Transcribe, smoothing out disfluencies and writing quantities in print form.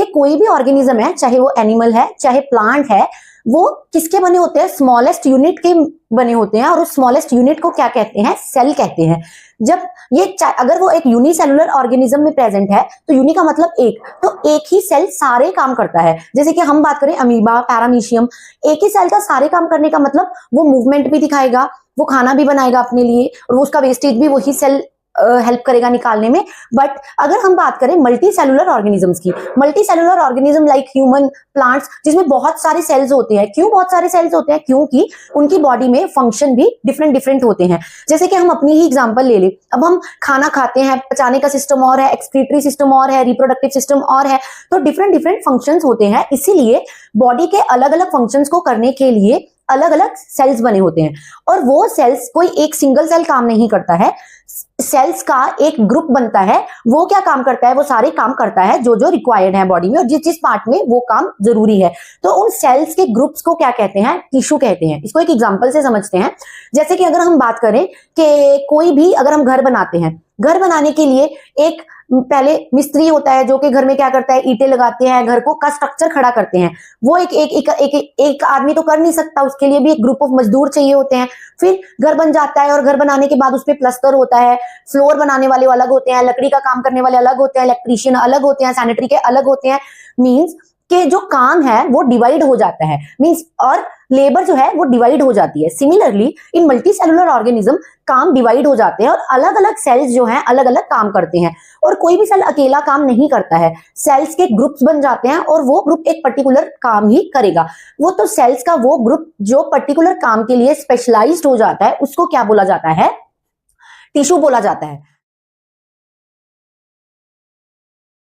कि कोई भी ऑर्गेनिज्म है, चाहे वो एनिमल है चाहे प्लांट है, वो किसके बने होते हैं, स्मॉलेस्ट यूनिट के बने होते हैं। और उस स्मॉलेस्ट यूनिट को क्या कहते हैं, सेल कहते हैं। जब ये अगर वो एक यूनिसेलुलर ऑर्गेनिज्म में प्रेजेंट है तो यूनि का मतलब एक, तो एक ही सेल सारे काम करता है। जैसे कि हम बात करें अमीबा, पैरामीशियम, एक ही सेल का सारे काम करने का मतलब वो मूवमेंट भी दिखाएगा, वो खाना भी बनाएगा अपने लिए, और उसका वेस्टेज भी वही सेल हेल्प करेगा निकालने में। बट अगर हम बात करें मल्टी सेलुलर ऑर्गेनिजम्स की, multi cellular organism like human, plants, जिसमें बहुत सारे सेल्स होते हैं। क्यों बहुत सारे सेल्स होते हैं? क्योंकि उनकी बॉडी में फंक्शन भी डिफरेंट डिफरेंट होते हैं। जैसे कि हम अपनी ही एग्जांपल ले लें, अब हम खाना खाते हैं, पचाने का सिस्टम और है, एक्सक्रीटरी सिस्टम और है, रिप्रोडक्टिव सिस्टम और है, तो डिफरेंट डिफरेंट फंक्शंस होते हैं। इसीलिए बॉडी के अलग अलग फंक्शंस को करने के लिए अलग अलग सेल्स बने होते हैं। और वो सेल्स कोई एक सिंगल सेल काम नहीं करता है, सेल्स का एक ग्रुप बनता है। वो क्या काम करता है, वो सारे काम करता है जो जो रिक्वायर्ड है बॉडी में, और जिस जिस पार्ट में वो काम जरूरी है। तो उन सेल्स के ग्रुप्स को क्या कहते हैं, टिश्यू कहते हैं। इसको एक एग्जांपल से समझते हैं। जैसे कि अगर हम बात करें कि कोई भी अगर हम घर बनाते हैं, घर बनाने के लिए एक पहले मिस्त्री होता है जो कि घर में क्या करता है, ईंटें लगाते हैं, घर को का स्ट्रक्चर खड़ा करते हैं। वो एक आदमी तो कर नहीं सकता, उसके लिए भी एक ग्रुप ऑफ मजदूर चाहिए होते हैं। फिर घर बन जाता है, और घर बनाने के बाद उस पे प्लस्तर होता है, फ्लोर बनाने वाले अलग होते हैं, लकड़ी का काम करने वाले अलग होते हैं, इलेक्ट्रीशियन अलग होते हैं, सैनिटरी के अलग होते हैं। मींस कि जो काम है वो डिवाइड हो जाता है, मींस, और लेबर जो है वो डिवाइड हो जाती है। Similarly in multi cellular organism काम डिवाइड हो जाते हैं, और अलग अलग सेल्स जो हैं अलग अलग काम करते हैं। और कोई भी सेल अकेला काम नहीं करता है, सेल्स के ग्रुप्स बन जाते हैं, और वो ग्रुप एक पर्टिकुलर काम ही करेगा। वो तो सेल्स का वो ग्रुप जो पर्टिकुलर काम के लिए स्पेशलाइज्ड हो जाता है, उसको क्या बोला जाता है, टिश्यू बोला जाता है।